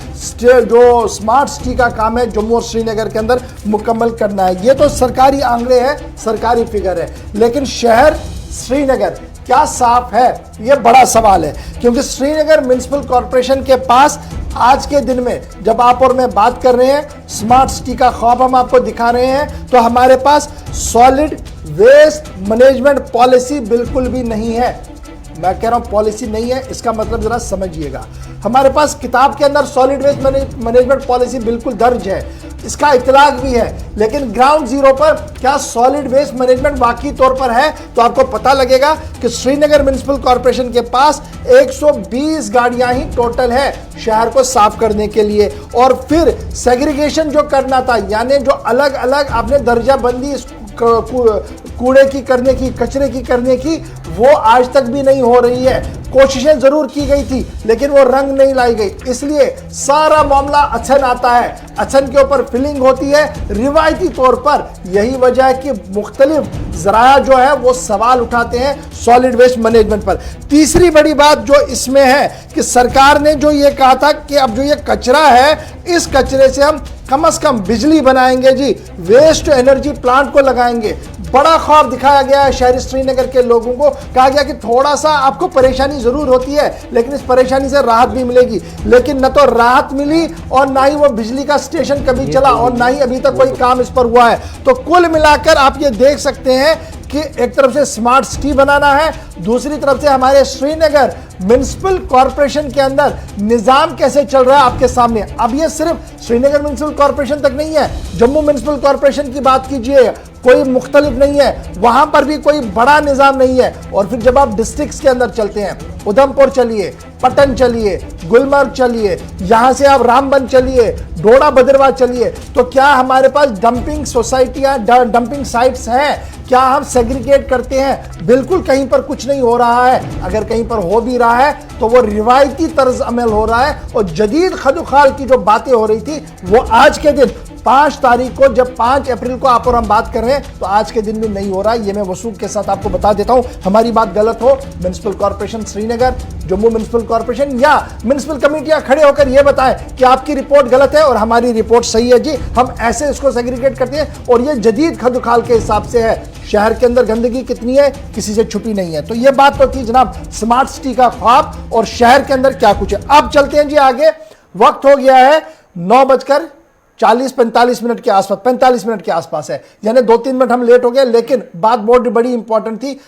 जो स्मार्ट सिटी का काम है जम्मू और श्रीनगर के अंदर मुकम्मल करना है। ये तो सरकारी आंकड़े हैं, सरकारी फिगर है, लेकिन शहर श्रीनगर क्या साफ है? ये बड़ा सवाल है, क्योंकि श्रीनगर म्युनिसिपल कॉरपोरेशन के पास आज के दिन में जब आप और मैं बात कर रहे हैं, स्मार्ट सिटी का ख्वाब हम आपको दिखा रहे हैं, तो हमारे पास सॉलिड वेस्ट मैनेजमेंट पॉलिसी बिल्कुल भी नहीं है। मैं कह रहा हूं पॉलिसी नहीं है, इसका मतलब जरा समझिएगा। हमारे पास किताब के अंदर सॉलिड वेस्ट मैनेजमेंट पॉलिसी बिल्कुल दर्ज है, इसका इतलाक भी है, लेकिन ग्राउंड जीरो पर क्या सॉलिड वेस्ट मैनेजमेंट वाकई तौर पर है? तो आपको पता लगेगा कि श्रीनगर म्युनिसिपल कॉरपोरेशन के पास 120 गाड़ियां ही टोटल है शहर को साफ करने के लिए। और फिर सेग्रीगेशन जो करना था, यानी जो अलग अलग आपने दर्जाबंदी कूड़े की करने की, कचरे की करने की, वो आज तक भी नहीं हो रही है। कोशिशें जरूर की गई थी, लेकिन वो रंग नहीं लाई गई, इसलिए सारा मामला अछन आता है, अछन के ऊपर फिलिंग होती है रिवायती तौर पर। यही वजह है कि मुख्तलिफ जराया जो है वो सवाल उठाते हैं सॉलिड वेस्ट मैनेजमेंट पर। तीसरी बड़ी बात जो इसमें है कि सरकार ने जो ये कहा था कि अब जो ये कचरा है, इस कचरे से हम कम से कम बिजली बनाएंगे जी, वेस्ट एनर्जी प्लांट को लगाएंगे। बड़ा ख्वाब दिखाया गया है शहरी श्रीनगर के लोगों को, कहा गया कि थोड़ा सा आपको परेशानी जरूर होती है, लेकिन इस परेशानी से राहत भी मिलेगी। लेकिन न तो राहत मिली और ना ही वो बिजली का स्टेशन कभी चला और ना ही अभी तक कोई काम इस पर हुआ है। तो कुल मिलाकर आप ये देख सकते हैं कि एक तरफ से स्मार्ट सिटी बनाना है, दूसरी तरफ से हमारे श्रीनगर म्युनिसिपल कॉरपोरेशन के अंदर निजाम कैसे चल रहा है आपके सामने। अब ये सिर्फ श्रीनगर म्युनिसिपल कॉरपोरेशन तक नहीं है, जम्मू म्युनिसिपल कॉरपोरेशन की बात कीजिए, कोई मुख्तलिफ नहीं है, वहां पर भी कोई बड़ा निजाम नहीं है। और फिर जब आप डिस्ट्रिक्ट्स के अंदर चलते हैं, उधमपुर चलिए, पटन चलिए, गुलमर्ग चलिए, यहां से आप रामबन चलिए, डोडा भद्रवाह चलिए, तो क्या हमारे पास डंपिंग सोसाइटियां, डंपिंग साइट्स हैं? क्या हम सेग्रीगेट करते हैं? बिल्कुल कहीं पर कुछ नहीं हो रहा है। अगर कहीं पर हो भी रहा है तो वो रिवायती तर्ज अमल हो रहा है, और जदीद खदुखाल की जो बातें हो रही थी वो आज के दिन 5 तारीख को, जब 5 अप्रैल को आप और हम बात कर रहे हैं, तो आज के दिन भी नहीं हो रहा है। ये मैं वसूख के साथ आपको बता देता हूं। हमारी बात गलत हो, municipal corporation Srinagar, Jammu municipal corporation या म्युनिसिपल कमेटियां खड़े होकर यह बताएं कि आपकी रिपोर्ट गलत है और हमारी रिपोर्ट सही है जी, हम ऐसे इसको सेग्रीगेट करते हैं और ये जदीद खदुखाल के हिसाब से है। शहर के अंदर गंदगी कितनी है, किसी से छुपी नहीं है। तो ये बात तो थी जनाब स्मार्ट सिटी का ख्वाब और शहर के अंदर क्या कुछ है। अब चलते हैं जी आगे। वक्त हो गया है 9:40-45 मिनट के आसपास, 45 मिनट के आसपास है, यानी 2-3 मिनट हम लेट हो गए, लेकिन बात बहुत बड़ी इंपॉर्टेंट थी।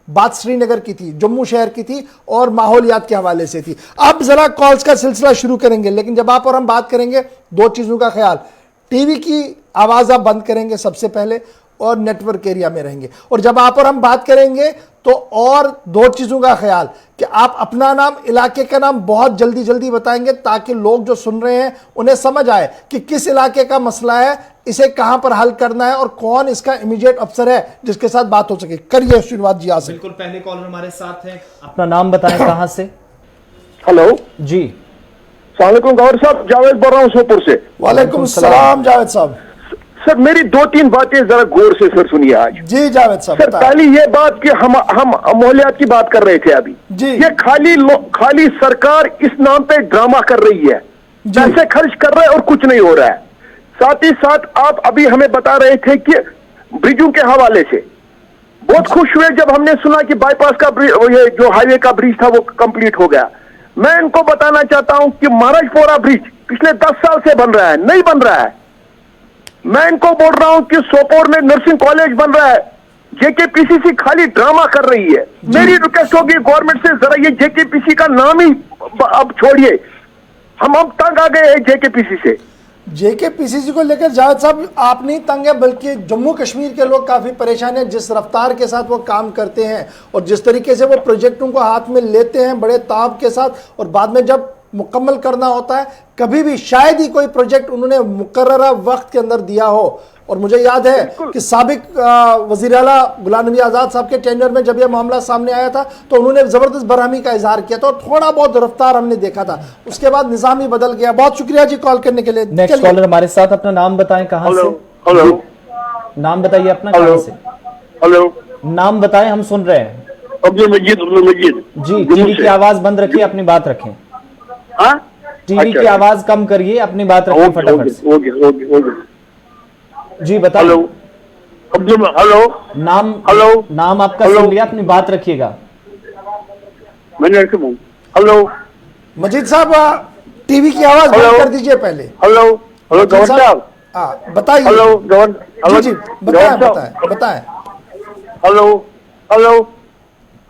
बात श्रीनगर की थी, जम्मू शहर की थी और माहौलियात के हवाले से थी। अब जरा कॉल्स का सिलसिला शुरू करेंगे, लेकिन जब आप और हम बात करेंगे, 2 चीजों का ख्याल, टीवी की आवाज आप बंद करेंगे सबसे पहले और नेटवर्क एरिया में रहेंगे। और जब आप और हम बात करेंगे तो और 2 चीजों का ख्याल कि आप अपना नाम, इलाके का नाम बहुत जल्दी जल्दी बताएंगे, ताकि लोग जो सुन रहे हैं उन्हें समझ आए कि किस इलाके का मसला है, इसे कहां पर हल करना है और कौन इसका इमीडिएट अफसर है जिसके साथ बात हो सके। करिए शुरुआत जी। आज बिल्कुल, पहले कॉलर हमारे साथ हैं, अपना नाम बताएं, कहां से? हेलो जी, सलामुकुम गौर साहब, जावेद बोल रहा हूँ सोपुर से। वालेकुम सलाम जावेद साहब। सर मेरी 2-3 बातें जरा गौर से सर सुनिए आज। जी जावेद साहब। सर पहली ये बात कि हम मोहल्लियात की बात कर रहे थे अभी जी। ये खाली सरकार इस नाम पे ड्रामा कर रही है, पैसे खर्च कर रहे हैं और कुछ नहीं हो रहा है। साथ ही साथ आप अभी हमें बता रहे थे कि ब्रिजों के हवाले से बहुत खुश हुए जब हमने सुना कि बाईपास का ये जो हाईवे का ब्रिज था वो कंप्लीट हो गया। मैं इनको बताना चाहता हूं कि महाराजपुरा ब्रिज पिछले 10 साल से बन रहा है, नहीं बन रहा है। मैं इनको बोल रहा हूं कि सोपोर में नर्सिंग कॉलेज बन रहा है, जेकेपीसीसी खाली ड्रामा कर रही है। मेरी रिक्वेस्ट होगी गवर्नमेंट से, जरा ये जेकेपीसी का नाम ही अब छोड़िए, हम अब तंग आ गए हैं जेकेपीसी से। जेकेपीसीसी को लेकर जावेद साहब आप नहीं तंग है, बल्कि जम्मू कश्मीर के लोग काफी परेशान हैं, जिस रफ्तार के साथ वो काम करते हैं और जिस तरीके से वो प्रोजेक्टों को हाथ में लेते हैं बड़े ताब के साथ, और बाद में जब मुकम्मल करना होता है, कभी भी शायद ही कोई प्रोजेक्ट उन्होंने मुकर्ररा वक्त के अंदर दिया हो। और मुझे याद है कि साबिक वज़ीर आला गुलाम नबी आज़ाद साहब के टेन्योर में जब यह मामला सामने आया था तो उन्होंने जबरदस्त बरहमी का इजहार किया था और थोड़ा बहुत रफ्तार हमने देखा था, उसके बाद निज़ाम ही बदल गया। बहुत शुक्रिया जी कॉल करने के लिए। नेक्स्ट कॉलर हमारे साथ, अपना नाम बताएं, कहां से? हेलो, नाम बताइए अपना, कहां से? हेलो, नाम बताएं, हम सुन रहे हैं। अब्दुल मजीद जी, टीवी की आवाज बंद रखिए, अपनी बात रखें। टीवी की आवाज कम करिए, अपनी बात रखें फटाफट से। जी बताइए। अब्दुल हेलो नाम हेलो नाम आपका हेलो। सुन लिया, अपनी बात रखिएगा। मैंने हेलो मजीद साहब टीवी की आवाज हेलो। बंद कर दीजिए पहले। हेलो हेलो मजीद गवर्नर साहब हाँ बताइए। हेलो गवर्नर हेलो जी जी बताएं गवर्नर साहब बताएं बताएं। हेलो हेलो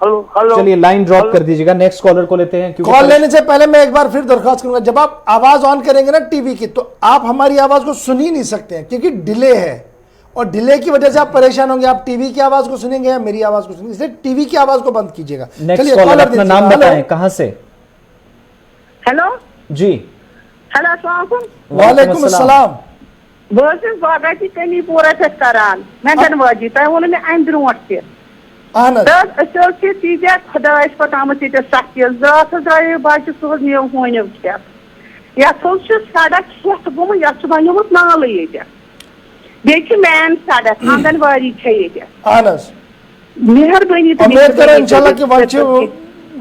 हेलो हेलो चलिए लाइन ड्रॉप कर दीजिएगा, नेक्स्ट कॉलर को लेते हैं। कॉल लेने से पहले मैं एक बार फिर दरख्वास्त करूंगा, जब आप आवाज ऑन करेंगे ना टीवी की, तो आप हमारी आवाज को सुन ही नहीं सकते हैं क्योंकि डिले है, और डिले की वजह से आप परेशान होंगे। आप टीवी की आवाज को सुनेंगे या मेरी आवाज को सुनेंगे, इसलिए टीवी की आवाज को बंद कीजिएगा। नेक्स्ट कॉलर अपना नाम बताएं, कहां से? हेलो जी हेलो अस्सलाम वालेकुम। वालेकुम अस्सलाम। बह बागायती कमी पूरा करान मेहन वाजी तह वो मे अम ब्रोट तह तीत खुदा पत आम तीत सख्ती रात द्राये बच्चे सह नियो होनिव खेत ये सड़क खेत गुम ये बनोत नाल ये मेन सड़क आंगनवाड़ी मेहरबानी उम्मीद करें इंशाल्लाह कि वह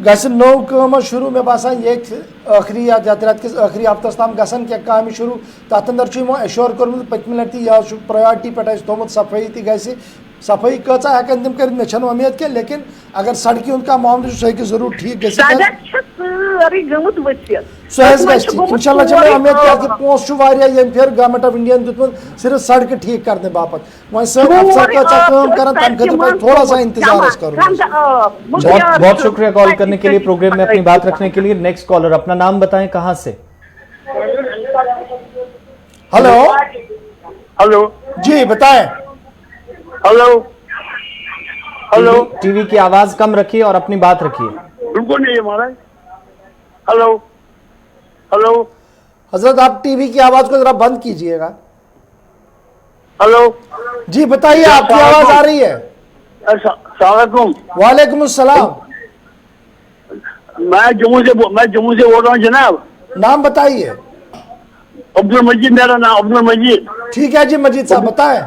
गस नो कम शुरू में बसान ये आखिरी या रेत किस आखिरी हफ्तस ताम गसन क्या काम शुरू तथ अंदर यमो एश्योर कर्मुत पत्म लटि या प्रायोरिटी पे थोमुत सफाई ती गसी सफाई कचा हेकन तम कर मे छन उम्मीद के, लेकिन अगर सड़की उन का मामला सह जरूर ठीक गई इंशाल्लाह छे उम्मीद कि पोस ये फिर गवर्नमेंट ऑफ इंडिया दितमुत सिर्फ सड़क ठीक करने बापत वह सब अफसर कचा काम करन तम खतर थोड़ा सा इंतजार करो। बहुत बहुत शुक्रिया कॉल करने के लिए, प्रोग्राम में अपनी बात रखने के लिए। नेक्स्ट कॉलर अपना नाम बताएं, कहां से? हेलो हेलो जी बताएं। हेलो हेलो टीवी की आवाज कम रखिए और अपनी बात रखिए। बिल्कुल नहीं है महाराज। हेलो हेलो हजरत आप टीवी की आवाज को जरा बंद कीजिएगा। हेलो जी बताइए, आपकी आवाज आ रही है। सलाम। वालेकुम अस्सलाम। मैं जम्मू से बोल रहा हूँ जनाब। नाम बताइए। अब्दुल मजीद मेरा नाम, अब्दुल मजीद। ठीक है जी मजीद साहब बताएं।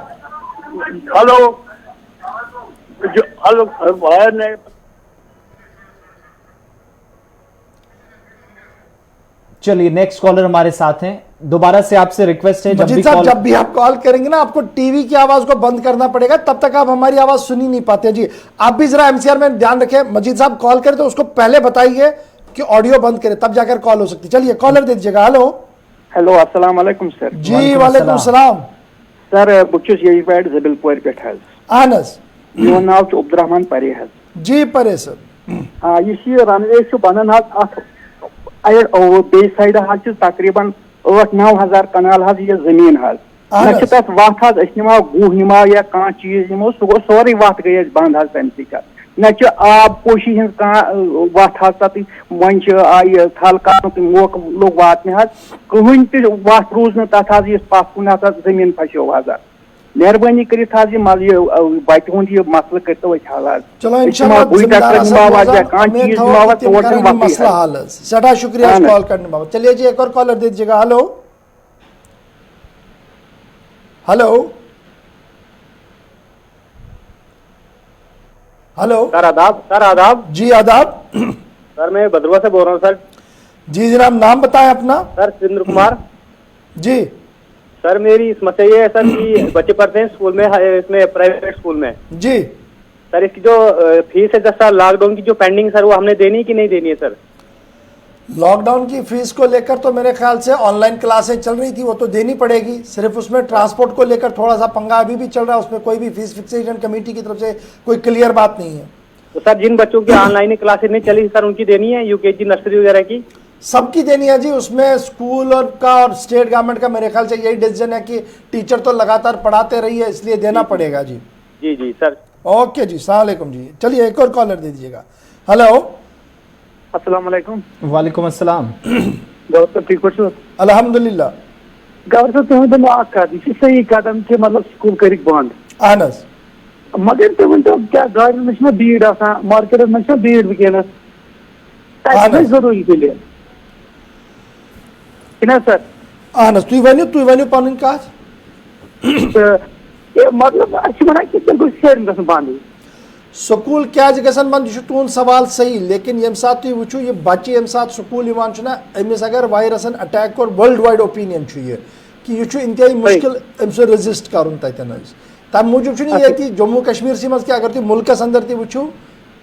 हेलो हेलो चलिए नेक्स्ट कॉलर हमारे साथ हैं। दोबारा से आपसे रिक्वेस्ट है, मजीद साहब जब भी आप कॉल करेंगे ना आपको टीवी की आवाज को बंद करना पड़ेगा, तब तक आप हमारी आवाज सुन ही नहीं पाते। जी आप भी जरा एमसीआर में ध्यान रखें, मजीद साहब कॉल करें तो उसको पहले बताइए कि ऑडियो बंद करें, तब जाकर कॉल हो सकती है। चलिए कॉलर दे दीजिएगा। हेलो हेलो अस्सलाम वालेकुम सर। जी वालेकुम सलाम। सर बहुत ये पे जबिलपोर पे अहन मोन नाव अब्दुलरहमान परे जी परे सर। यह रनवे बनान बे साइड तकरीबन 8-9 हजार कनाल यह जमीन न तथ वत नो गुह नो या कह चीज नो सह गो सोरे वत गई बंद तम न आब पोशी वत वन आई थल कर मौक लोग वातने कहन तथ रूज न तथ पथ कुन जमीन फसो मेहरबानी कर बच्चे हूं यह मसल कर हल चलो मसला हल सठा शुक्रिया कॉल करने बाबत। चलिए जी एक और कॉलर दे दीजिएगा। हेलो हेलो हेलो सर आदाब। सर आदाब। जी आदाब। सर मैं भद्रवा से बोल रहा हूँ सर। जी जनाब नाम बताएं अपना। सर सिंद्र कुमार। जी सर मेरी समस्या ये है सर कि बच्चे पढ़ते हैं स्कूल में, इसमें प्राइवेट स्कूल में। जी सर इसकी जो फीस है 10 साल लॉकडाउन की जो पेंडिंग सर वो हमने देनी है कि नहीं देनी है सर? लॉकडाउन की फीस को लेकर तो मेरे ख्याल से ऑनलाइन क्लासें चल रही थी, वो तो देनी पड़ेगी। सिर्फ उसमें ट्रांसपोर्ट को लेकर थोड़ा सा पंगा अभी भी चल रहा है, उसमें कोई भी फीस फिक्सेशन कमेटी की तरफ से कोई क्लियर बात नहीं है। तो सर जिन बच्चों की ऑनलाइन क्लासेज नहीं चली सर उनकी देनी है, यूकेजी नर्सरी वगैरह की? सबकी देनी है जी। उसमें स्कूल और का और स्टेट गवर्नमेंट का मेरे ख्याल से यही डिसीजन है कि टीचर तो लगातार पढ़ाते रही है, इसलिए देना पड़ेगा जी। जी जी सर। ओके जी सलाम अलैकुम जी। चलिए एक और कॉलर दे दीजिएगा। हेलो अस्सलाम वालेकुम। वालेकुम अस्सलाम। गौर ठीक पे अल्हम्दुलिल्लाह। गौर तुम यह सही कदम कि मतलब स्कूल कर बंद। अहन मगर तुम वन क्या गाड़ियों में भीड़ मार्केट में भीड़ वनस जरूरी तुले सर। अहन तुम वन पन कत मतलब वन कि सैन ग बंद स्कूल क्या गसन बंद। यह तुंद सवाल सही, लेकिन ये सात तुम वो ये बच्चे ये सात स्कूल अमिस अगर वायरसन अटैक कोर वर्ल्ड वाइड ओपिनियन यह कि यह इंतहाई मुश्किल अम रेजिस्ट कर तन तम मूजूब ये जम्मू कश्मीर से मज अगर तुम मुल्कस अंदर तुचु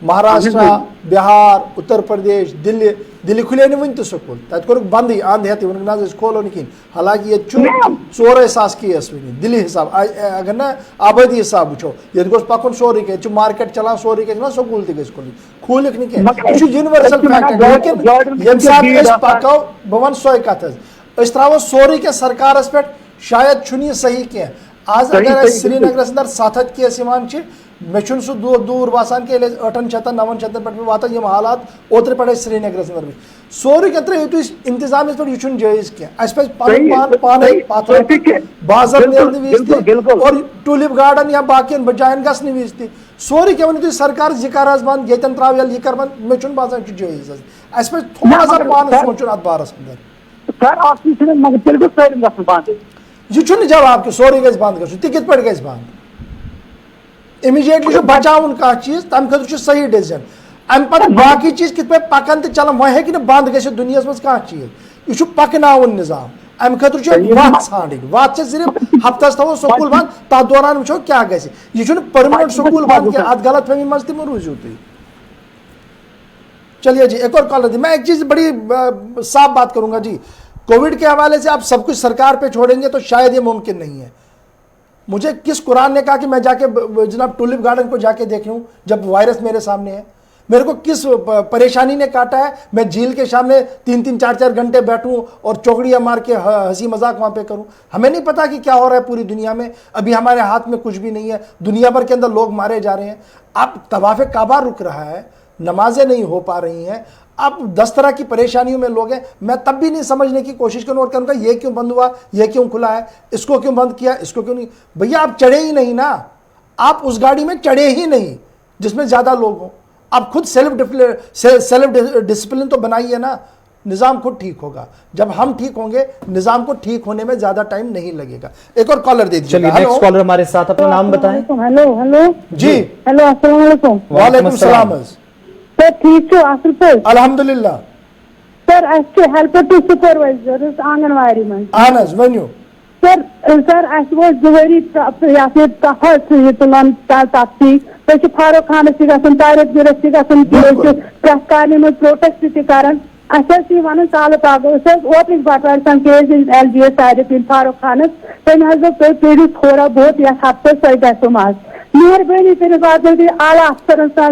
महाराष्ट्र बिहार उत्तर प्रदेश दिल्ली दिल्ली खुले वन तो स्कूल तक कोर बंद अंध हेत वन खोलो कहीं हालांकि ये 4,000 केस वन दिल्ली हिसाब अगर ना आबादी हिसाब वो ये गोस पकन सोरी के मार्केट चलान सोरी के स्कूल तुल खूलिक नुह यूनिवर्सल फैक्ट लेकिन ये सात पको बह वन सोई कत त्रो सोरी के सरकारस पे शायद यह सही कह आज अगर श्रीनगर अंदर 7 केस मे सह दूर बासान कि 8-9 पे वात हालात ओतर पे श्रीनगर अंदर सोरे त्रो इंतजाम पे यह जायज कह बाजार और टूलिप गार्डन या बाकी जायन गि विज सोरे क्या वो सरकार यह कर बंद ये त्रो यह कर बंद मे बासान जायज पे थोड़ा सा पान सोचुन अत बारस अंदर यह जवाब कि सोरे गि बंद गु कत पे गि बंद इमीडिएटली बचावन कह चीज तम खतर सही डिसीजन अम पे बाकी चीज कित पे पकन तो चलान वह हे बंद गि दुनिया मज कह चीज यह पकन निजाम अम खतर वत ान वत सिर्फ हफ्तस थो स्कूल बंद तथ दौरान वो क्या गह परमानेंट स्कूल बंद क्या अत गलत फहमी मज तम रूजू तुम चलिए जी एक और कॉल दी मैं एक चीज बड़ी साफ बात करूंगा जी कोविड के हवाले से आप सब कुछ सरकार पे छोड़ेंगे तो शायद ये मुमकिन नहीं है मुझे किस कुरान ने कहा कि मैं जाके जनाब टूलिप गार्डन को जाके देखूं जब वायरस मेरे सामने है मेरे को किस परेशानी ने काटा है मैं झील के सामने 3-3 4-4 घंटे बैठूं और चौकड़ियां मार के हंसी मजाक वहां पे करूं हमें नहीं पता कि क्या हो रहा है पूरी दुनिया में अभी हमारे हाथ में कुछ भी नहीं है दुनिया भर के अंदर लोग मारे जा रहे हैं अब तवाफ़े काबा रुक रहा है नमाजें नहीं हो पा रही हैं अब 10 तरह की परेशानियों में लोग हैं मैं तब भी नहीं समझने की कोशिश करूँ और कहूँगा ये क्यों बंद हुआ ये क्यों खुला है इसको क्यों बंद किया इसको क्यों नहीं भैया आप चढ़े ही नहीं ना आप उस गाड़ी में चढ़े ही नहीं जिसमें ज़्यादा लोग हों आप खुद सेल्फ डिसिप्लिन तो बनाइए ना निज़ाम खुद ठीक होगा जब हम ठीक होंगे निज़ाम को ठीक होने में ज़्यादा टाइम नहीं लगेगा एक और कॉलर दे दीजिए नेक्स्ट कॉलर हमारे साथ अपना नाम बताएं हेलो हेलो जी हेलो अस्सलाम वालेकुम वालेकुम सलाम सर ठीक असल पे अल्हम्दुलिल्लाह sir helper to supervisor anganwadi में अहन हज वनियो सर जुवरी तुलान तफ्ती पे फारूक खानस तारिक मीरस प्रेस कार्य में प्रोटेस्ट तरान वन साल पागो ओत बटवार संकेज LGS तारिक फारूक खानस तम पे थोड़ा बहुत ये हफ्ते सही गो आज मेहरबानी कर आला अफसर सह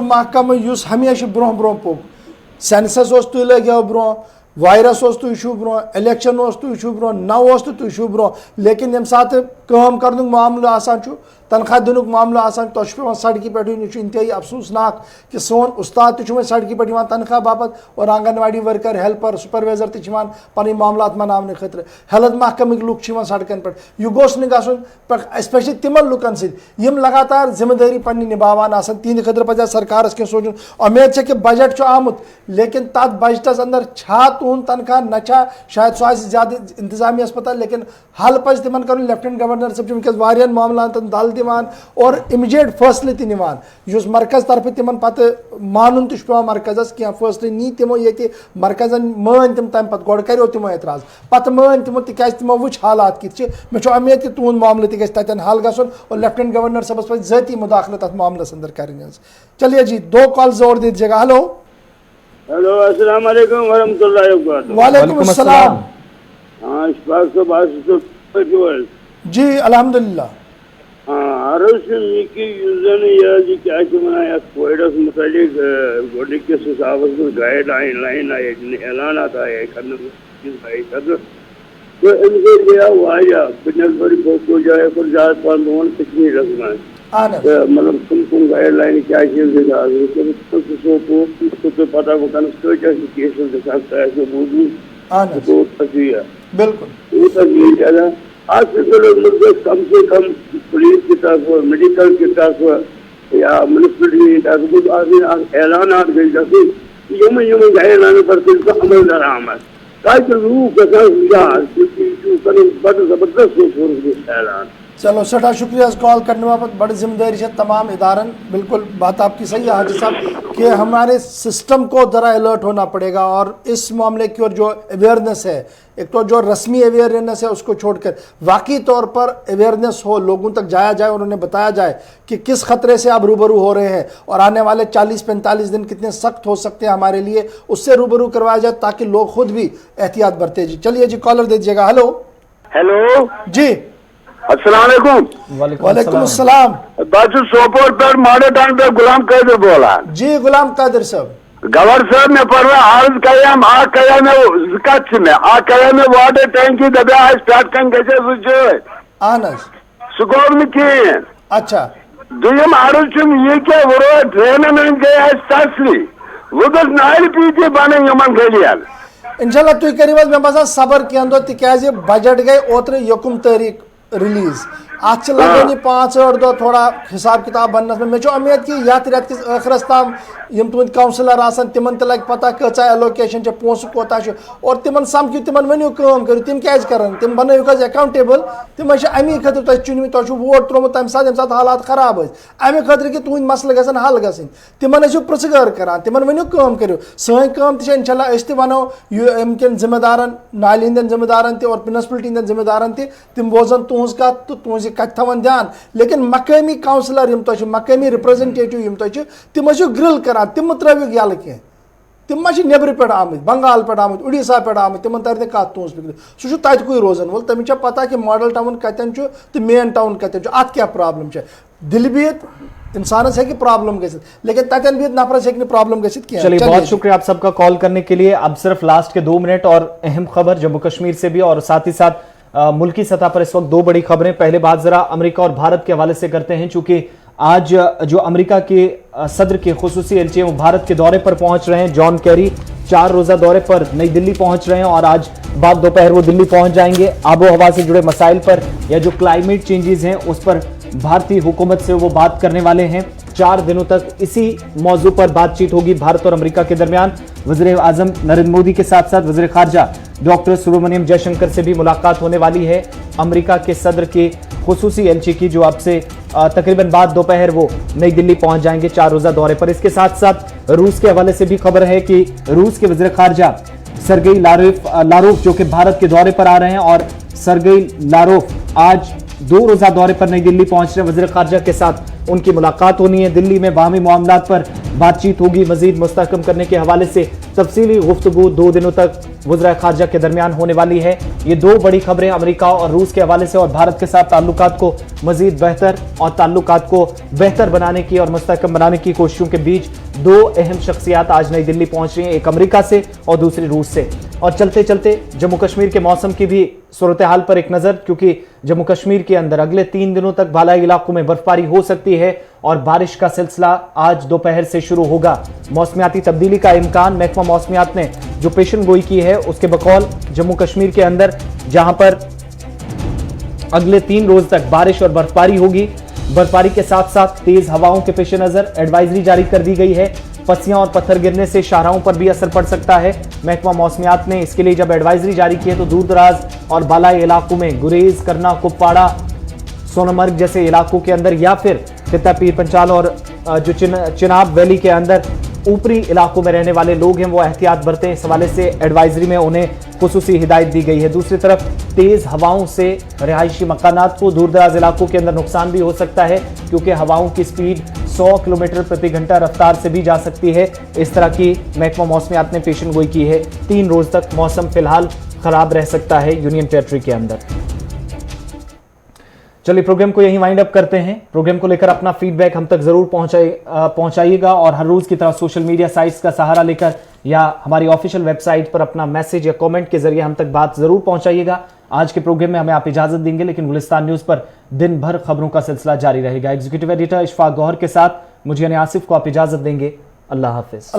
महकम हमेशा ब्रोह ब्रोह पोक सेंसस तुह लगे ब्रोह वायरस तुह ब्रोह इलेक्शन तुह ब्रोह नव तुह ब्रोह लेकिन ये सात काम कर मामला तनख्वाह दिन मामला पे सड़क पे इंतहाई अफसोसनाक कि सोन उस्ताद तो सड़क पे तनख्वाह बाबत और आंगनवाड़ी वर्कर हेल्पर सुपरवाइजर पन मामला मनाने खतर हेल्थ महकमक लुक सड़कन पे यह गोस ग स्पेशली तिमन लुकन सम लगातार जिम्मेदारी पन्नी निभावान तिंद खतर पे सरकार कह सोचुन उम्मीद है कि बजट आमुत लेकिन तथ बजटस अंदर तुहद तनख्वाह न शायद सह ज्यादा इंतजामिया पता लेकिन हल पज तिमन कर लेफ्टिनेंट गवर्नर सब वनकस वारियन मामलान दल दिवान और इमीडिएट फैसले तिवान युस मरकज तरफ तिमन पत मानुन तुश पे मरकजस क्या फैसले नी तिमो ये मरकजन मान तिम तम पत गोड़ करो तिमो एतराज पत मान तिमो तिकाज तिमो वुच हालात कित मे उम्मीद कि तुहद मामले तन हल गसन और लेफ्टिनेंट गवर्नर सबस पे ज़ाती मुदाखलत अत मामलस अंदर करनी चलिए जी 2 कॉल जोड़ दीजिएगा हेलो हेलो अस्सलाम वालेकुम वरहमतुल्लाहि वबरकातुहू वालेकुम अस्सलाम हाँ इशफाक साहब आज जी अल्हम्दुलिल्लाह अर्ज कि यह क्या वन कोविडस मुतलिक गोडिकस हिसाबस गाइड लाइन आए ऐलान आए तो अमिक गया बनसबरी फोटो जाए पर ज्यादा पान बन कश्मीर में मतलब तुम गाइड लाइन क्या सोपो पता वकन केस बिल्कुल हॉस्पिटलों में कम से कम पुलिस की तरफ मेडिकल की तरफ या म्यूनसिपलिटी की तरफ ऐलान गई यम गाइडलाइन पर अमल दरामद ताकि लूक बड़ जबरदस्त ऐलान चलो सठा शुक्रिया कॉल करने बाबत। बड़ी जिम्मेदारी है तमाम इदारन। बिल्कुल बात आपकी सही है हाजी साहब कि हमारे सिस्टम को ज़रा अलर्ट होना पड़ेगा और इस मामले की और जो अवेयरनेस है, एक तो जो रस्मी अवेयरनेस है उसको छोड़कर वाकई तौर पर अवेयरनेस हो, लोगों तक जाया जाए और उन्हें बताया जाए कि किस खतरे से आप रूबरू हो रहे हैं और आने वाले 40-45 दिन कितने सख्त हो सकते हैं हमारे लिए, उससे रूबरू करवाया जाए ताकि लोग खुद भी एहतियात बरते। जी चलिए जी, कॉलर दे दीजिएगा। हेलो हेलो जी, अस्सलाम वालेकुम। वालेकुम अस्सलाम। बाजू सोपोर पर माडे टाइम पे गुलाम कादिर बोला। जी गुलाम कादिर साहब, गवर साहब ने पर अर्ज कयाम आ कया में जिकत में आ कया में वाटर टैंकी दबा स्टार्ट कन गसे सुजो आनस सुगोल में की। अच्छा दुयम अर्ज चुम ये के वो ड्रेन में गया तसली वो तो नाइल पीछे बने यमन गलियाल इंशाल्लाह तुई करीब मैं बस सबर कह तिकाज बजट गई ओत्र यकुम तारीख रिलीज अत लगन 5-8 दह थोड़ा हिसाब किताब बनस में मे उम्मीद कि यथ रेत किस आखिरस तम यम तुंद काउंसलर आसन तिमन त लग पता कचा एलोकेशन पोस कोता और तिमन समझो तिमन वनु काम करो तिम क्या करन तिम बनयु अकाउंटेबल तिम अमी खतर तुम चुनम तुम वोट त्रोमुत तम सात यम हालात खराब अमे खतर कि तुंद मसल गसन हल गसन तिमन पृछगार करान तिमन वनु काम करो सन काम त इंशाल्लाह अस वनो अमकन जिम्मेदारन नाल हंदन जिम्मेदारन त और म्यूनिसिपलिटी हंदन जिम्मेदारन तिम बोजन तुज कत तो तुज कत थवन ध्यान। लेकिन मकामी काउंसलर यम तुम मकामी रिप्रेजेंटेटिव यम तुम ग्रिल करान तिम त्रविक यल कह तिम नबर पे आमत बंगाल पे आमत उड़ीसा पे आमत तिमन तर कत तुज फिक्र सह ततकुई रोजन वोल तमिस पता कि मॉडल टाउन कतन तो मेन टाउन कतन अत क्या प्रॉब्लम दिल बिहत इंसानस है कि प्रॉब्लम गसित लेकिन ततन बिहत नफरस है प्रॉब्लम गसित क्या। चलिए बहुत शुक्रिया आप सबका कॉल करने के लिए। अब सिर्फ लास्ट के 2 मिनट और अहम खबर जम्मू कश्मीर से भी और साथ ही साथ मुल्की सतह पर इस वक्त 2 बड़ी खबरें। पहले बात जरा अमेरिका और भारत के हवाले से करते हैं, चूंकि आज जो अमेरिका के सदर के खुसूसी एलची वो भारत के दौरे पर पहुंच रहे हैं। जॉन कैरी 4 रोजा दौरे पर नई दिल्ली पहुंच रहे हैं और आज बाद दोपहर वो दिल्ली पहुंच जाएंगे। आबो हवा से जुड़े मसाइल पर या जो क्लाइमेट चेंजेस हैं उस पर भारतीय हुकूमत से वो बात करने वाले हैं। 4 दिनों तक इसी मौजू पर बातचीत होगी भारत और अमेरिका के दरमियान। वज़ीर आज़म नरेंद्र मोदी के साथ साथ वज़ीर खारजा डॉक्टर सुब्रमण्यम जयशंकर से भी मुलाकात होने वाली है। अमेरिका के सदर के खुसूसी एलची की जो अब से तकरीबन बाद दोपहर वो नई दिल्ली पहुंच जाएंगे 4 रोजा दौरे पर। इसके साथ साथ रूस के हवाले से भी खबर है कि रूस के वज़ीर खारजा सरगेई लारोफ जो कि भारत के दौरे पर आ रहे हैं और सरगेई लारोफ आज 2 रोजा दौरे पर नई दिल्ली पहुंच रहे हैं। वज़ीर खारजा के साथ उनकी मुलाकात होनी है। दिल्ली में बाहमी मामलात पर बातचीत होगी। मजीद मुस्तहकम करने के हवाले से तफसीली गुफ्तगू 2 दिनों तक वज़ीर खारजा के दरमियान होने वाली है। ये 2 बड़ी खबरें अमेरिका और रूस के हवाले से और भारत के साथ ताल्लुकात को मजीद बेहतर और ताल्लुकात को बेहतर बनाने की और मुस्तहकम बनाने की कोशिशों के बीच 2 अहम शख्सियात आज नई दिल्ली पहुंच रही हैं, एक अमेरिका से और दूसरी रूस से। और चलते चलते जम्मू कश्मीर के मौसम की भी सूरत हाल पर एक नज़र, क्योंकि जम्मू कश्मीर के अंदर अगले 3 दिनों तक बालाई इलाकों में बर्फबारी हो सकती है और बारिश का सिलसिला आज दोपहर से शुरू होगा। मौसमियाती तब्दीली का इम्कान महकमा मौसमियात ने जो पेशन गोई की है उसके बकौल जम्मू कश्मीर के अंदर जहां पर अगले 3 रोज तक बारिश और बर्फबारी होगी, बर्फबारी के साथ साथ तेज हवाओं के पेश नजर एडवाइजरी जारी कर दी गई है। पस्सियां और पत्थर गिरने से शाहराहों पर भी असर पड़ सकता है। महकमा मौसमियात ने इसके लिए जब एडवाइजरी जारी की है तो दूर दराज और बालाई इलाकों में गुरेज करना, कुपवाड़ा, सोनमर्ग जैसे इलाकों के अंदर या फिर तित्ता पीर पंचाल और जो चिनाब वैली के अंदर ऊपरी इलाकों में रहने वाले लोग हैं वो एहतियात बरतें। इस हवाले से एडवाइजरी में उन्हें खुसूसी हिदायत दी गई है। दूसरी तरफ तेज हवाओं से रिहायशी मकानात को दूर दराज इलाकों के अंदर नुकसान भी हो सकता है, क्योंकि हवाओं की स्पीड 100 किलोमीटर प्रति घंटा रफ्तार से भी जा सकती है। इस तरह की महकमा मौसमियात ने पेशन गोई की है। 3 रोज तक मौसम फिलहाल खराब रह सकता है यूनियन टेरिटरी के अंदर। चलिए प्रोग्राम को यहीं वाइंड अप करते हैं। प्रोग्राम को लेकर अपना फीडबैक हम तक जरूर पहुंचाइएगा और हर रोज की तरह सोशल मीडिया साइट्स का सहारा लेकर या हमारी ऑफिशियल वेबसाइट पर अपना मैसेज या कमेंट के जरिए हम तक बात जरूर पहुंचाइएगा। आज के प्रोग्राम में हमें आप इजाजत देंगे, लेकिन गुलिस्तान न्यूज पर दिन भर खबरों का सिलसिला जारी रहेगा। एग्जीक्यूटिव एडिटर इशफाक गौहर के साथ मुझे यानी आसिफ को आप इजाजत देंगे। अल्लाह हाफिज।